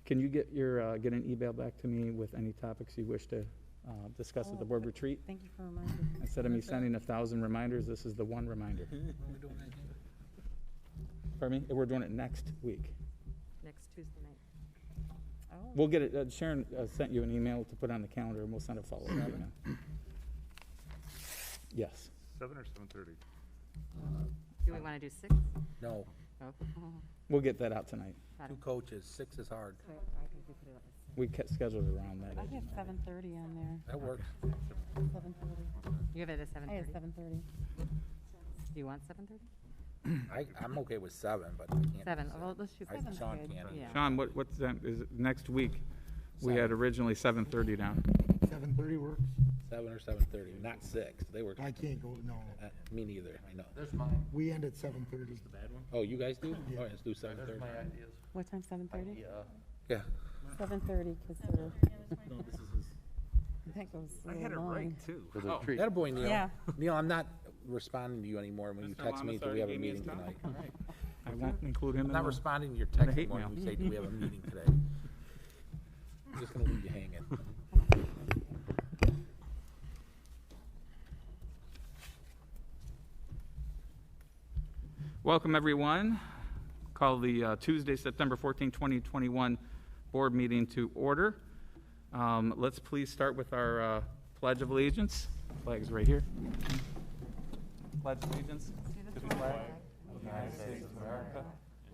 Can you get an email back to me with any topics you wish to discuss at the board retreat? Thank you for reminding me. Instead of me sending 1,000 reminders, this is the one reminder. Pardon me? We're doing it next week. Next Tuesday night. Oh. We'll get it. Sharon sent you an email to put on the calendar, and we'll send a follow-up email. Yes. 7 or 7:30? Do we want to do 6? No, Oh. We'll get that out tonight. Got two it. coaches, 6 is hard. So I think we put it at We scheduled it around that. I have 7:30 on there. That works. 7:30. You have it at 7:30? I have 7:30. Do you want 7:30? I'm okay with 7, but I can't. 7. Well, let's shoot 7. Sean can't. Yeah. Sean, what's that? Is it next week? We had originally 7:30 down. 7:30 works? 7 or 7:30, not 6. They work. I can't go, no. Me neither, I know. There's mine. We end at 7:30. The bad one? Oh, you guys do? Yeah. All right, let's do There's 7:30. my ideas. What time, 7:30? Yeah. 7:30, because No, this is his. that goes a I little had it long. right, too. That a boy, Neil. Yeah. Neil, I'm not responding to you anymore when you text me, do we have a meeting tonight? All right. I won't include him I'm in not the... responding to your the text hate anymore mail. when you say, do we have a meeting today? I'm just gonna leave you hanging. Welcome, everyone. Call the Tuesday, September 14, 2021 board meeting to order. Let's please start with our Pledge of Allegiance. Flag's right here. Pledge allegiance to the flag of the United States of America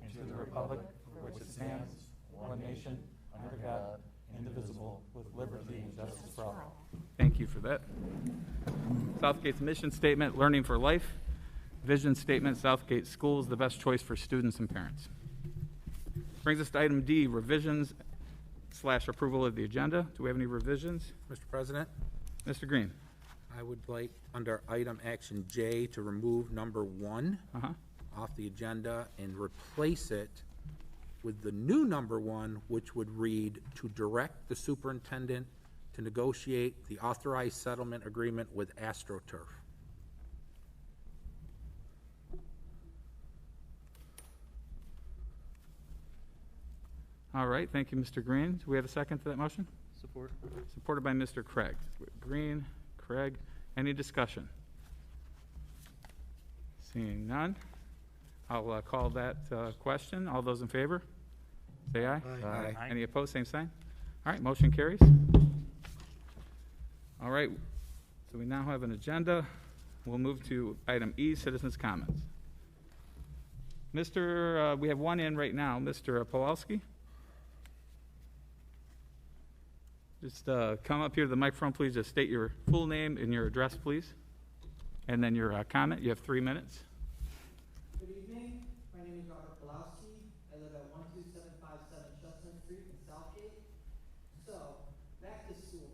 and to the republic for which it stands, one nation, under God, indivisible, with liberty and justice for all. Thank you for that. Southgate's mission statement, learning for life. Vision statement, Southgate Schools, the best choice for students and parents. Brings us to item D, revisions / approval of the agenda. Do we have any revisions? Mr. President, Mr. Green? I would like, under item action J, to remove number 1 off the agenda and replace it with the new number 1, which would read, to direct the superintendent to negotiate the authorized settlement agreement with AstroTurf. All right, thank you, Mr. Green. Do we have a second to that motion? Support. Supported by Mr. Craig. Green, Craig, any discussion? Seeing none, I'll call that question. All those in favor, say aye. Aye. Any opposed, same sign. All right, motion carries. All right, so we now have an agenda. We'll move to item E, citizens' comments. We have one in right now, Mr. Pawlowski. Just come up here to the microphone, please. Just state your full name and your address, please. And then your comment. You have 3 minutes. Good evening. My name is Robert Pawlowski. I live at 12757 Chestnut Street in Southgate. So, back to school.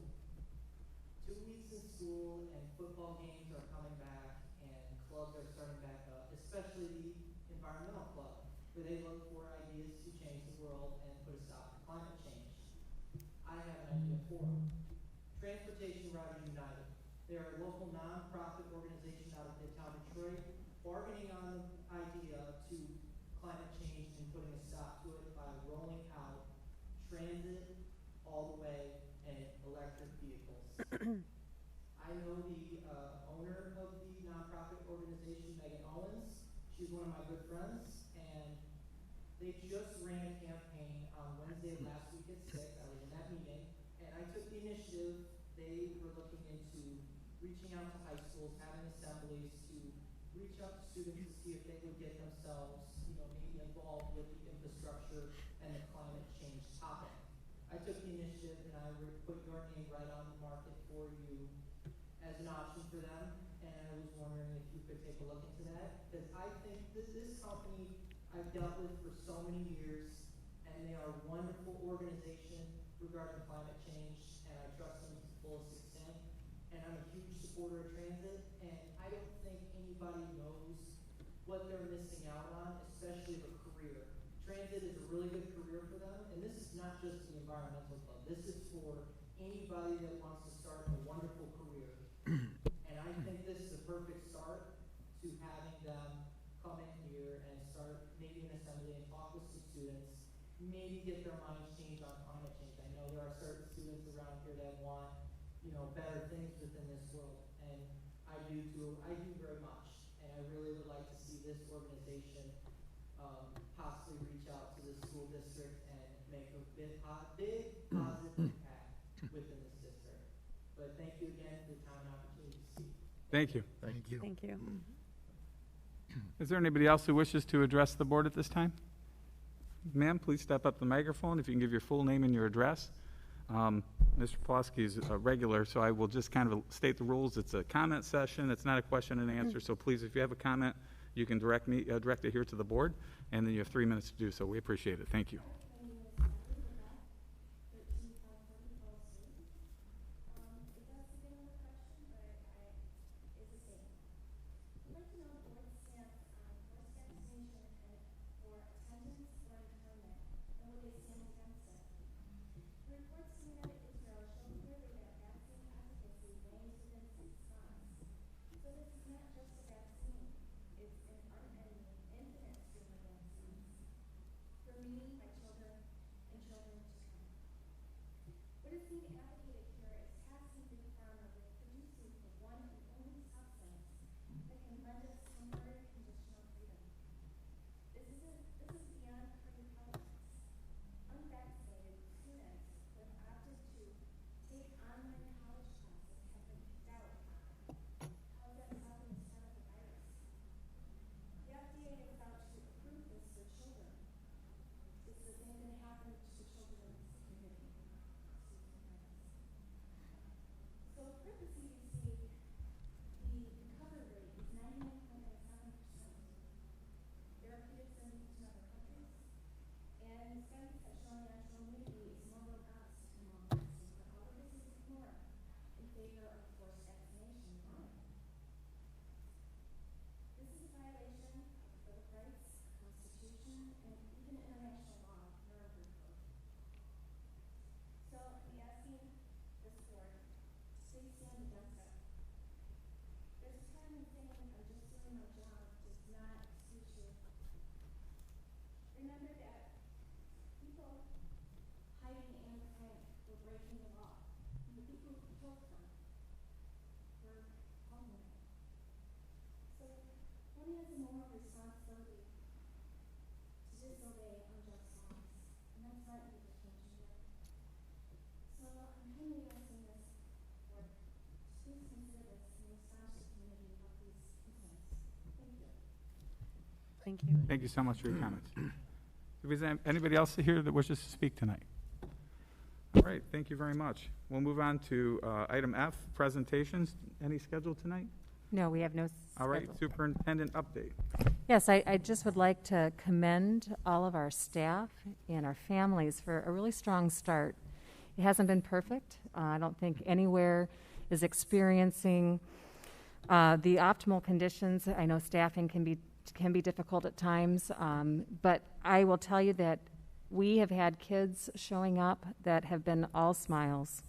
2 weeks in school and football games are coming back and clubs are starting back up, especially the environmental club, where they look for ideas to change the world and put a stop to climate change. I have an idea for them. Transportation Riders United. They're a local non-profit organization out of Midtown Detroit, bargaining on the idea to climate change and putting a stop to it by rolling out transit all the way and electric vehicles. I know the owner of the nonprofit organization, Megan Owens. She's one of my good friends, and they just ran a campaign on Wednesday of last week at 6. I was in that meeting, and I took the initiative. They were looking into reaching out to high schools, having assemblies to reach out to students to see if they would get themselves, maybe involved with the infrastructure and the climate change topic. I took the initiative and I put your name right on the market for you as an option for them, and I was wondering if you could take a look into that, because I think this company I've dealt with for so many years, and they are a wonderful organization regarding climate change, and I trust them to the fullest extent. And I'm a huge supporter of transit, and I don't think anybody knows what they're missing out on, especially a career. Transit is a really good career for them, and this is not just the environmental club. This is for anybody that wants to start a wonderful career. And I think this is a perfect start to having them come in here and start maybe an assembly and talk with some students, maybe get their minds changed on climate change. I know there are certain students around here that want, better things within this world, and I do too. I do very much, and I really would like to see this organization possibly reach out to the school district and make a big positive impact within this district. But thank you again for the time and opportunity to speak. Thank you. Thank you. Thank you. Is there anybody else who wishes to address the board at this time? Ma'am, please step up to the microphone if you can give your full name and your address. Mr. Pulaski is a regular, so I will just kind of state the rules. It's a comment session. It's not a question and answer. So please, if you have a comment, you can direct it here to the board, and then you have 3 minutes to do so. We appreciate it. Thank you. Thank you. Thank you so much for your comments. Is there anybody else here that wishes to speak tonight? All right, thank you very much. We'll move on to item F, presentations. Any scheduled tonight? No, we have no. All right, schedule. superintendent update. Yes, I just would like to commend all of our staff and our families for a really strong start. It hasn't been perfect. I don't think anywhere is experiencing the optimal conditions. I know staffing can be difficult at times, but I will tell you that we have had kids showing up that have been all smiles.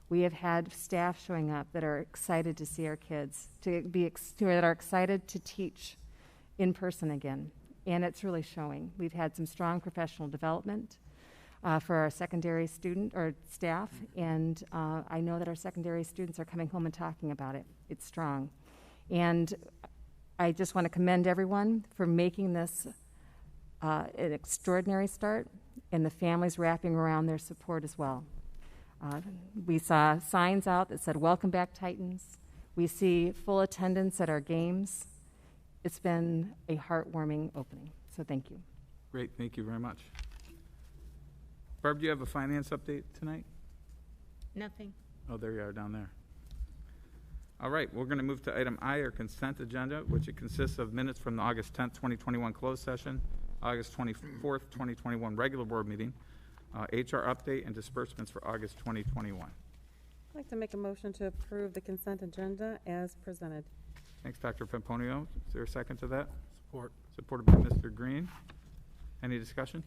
We have had staff showing up that are excited to see our kids, that are excited to teach in person again, and it's really showing. We've had some strong professional development for our secondary student or staff, and I know that our secondary students are coming home and talking about it. It's strong. And I just want to commend everyone for making this an extraordinary start, and the families wrapping around their support as well. We saw signs out that said, "Welcome back, Titans." We see full attendance at our games. It's been a heartwarming opening, so thank you. Great, thank you very much. Barb, do you have a finance update tonight? Nothing. Oh, there you are down there. All right, we're going to move to item I, our consent agenda, which it consists of minutes from the August 10th, 2021 closed session, August 24th, 2021 regular board meeting, HR update, and disbursements for August 2021. I'd like to make a motion to approve the consent agenda as presented. Thanks, Dr. Pamponio. Is there a second to that? Support. Supported by Mr. Green. Any discussion?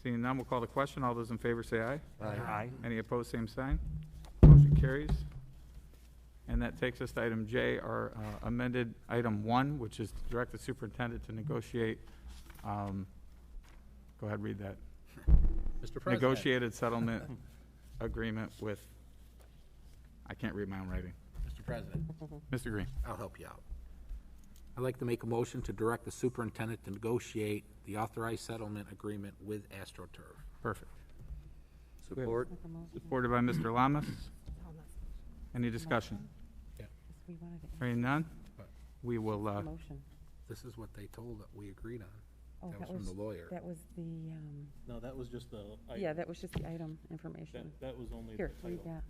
Seeing none, we'll call the question. All those in favor say aye. Aye. Any opposed, same sign. Motion carries. And that takes us to item J, our amended item 1, which is to direct the superintendent to negotiate Go ahead, read that. Mr. President. Negotiated settlement agreement with, I can't read my own writing. Mr. President, Mr. Green. I'll help you out. I'd like to make a motion to direct the superintendent to negotiate the authorized settlement agreement with AstroTurf. Perfect. Support. Make a motion. Supported by Mr. Lamas. Any discussion? We wanted to Hearing none, we will, motion. This is what they told that we agreed on. Oh, That was from the lawyer. That was the, No, that was just the. yeah, that was just the item information. That was only the Here, read title.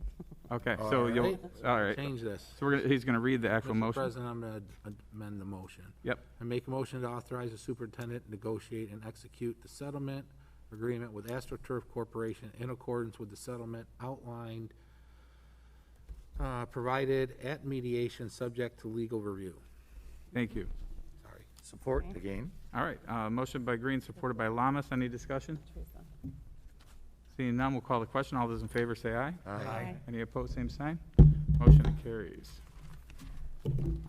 that. okay, All so you'll, right. all right. Change this. So he's going to read the actual Mr. motion. President, I'm going to amend the motion. Yep, I make a motion to authorize the superintendent to negotiate and execute the settlement agreement with AstroTurf Corporation in accordance with the settlement outlined, provided at mediation, subject to legal review. thank you. Sorry. Support again. All right, motion by Green, supported by Lamas. Any discussion? Teresa. Seeing none, we'll call the question. All those in favor say aye. Aye. Any opposed, same sign. Motion carries.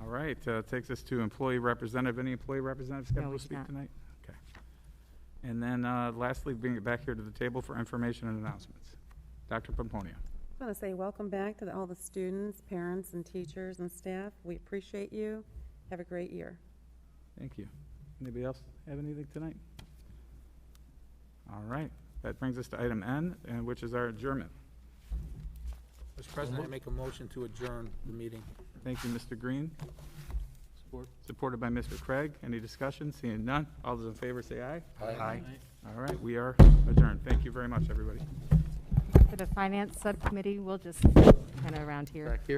All right, takes us to employee representative. Any employee representatives No, scheduled we to do speak not. tonight? Okay. And then lastly, bring it back here to the table for information and announcements. Dr. Pomponio. I want to say welcome back to all the students, parents, and teachers and staff. We appreciate you. Have a great year. Thank you. Anybody else have anything tonight? All right, that brings us to item N, and which is our adjournment. Mr. President, I make a motion to adjourn the meeting. Thank you, Mr. Green. Support. Supported by Mr. Craig. Any discussion? Seeing none, all those in favor say aye. Aye. All right, we are adjourned. Thank you very much, everybody. For the finance subcommittee, we'll just kind of around here. Back here.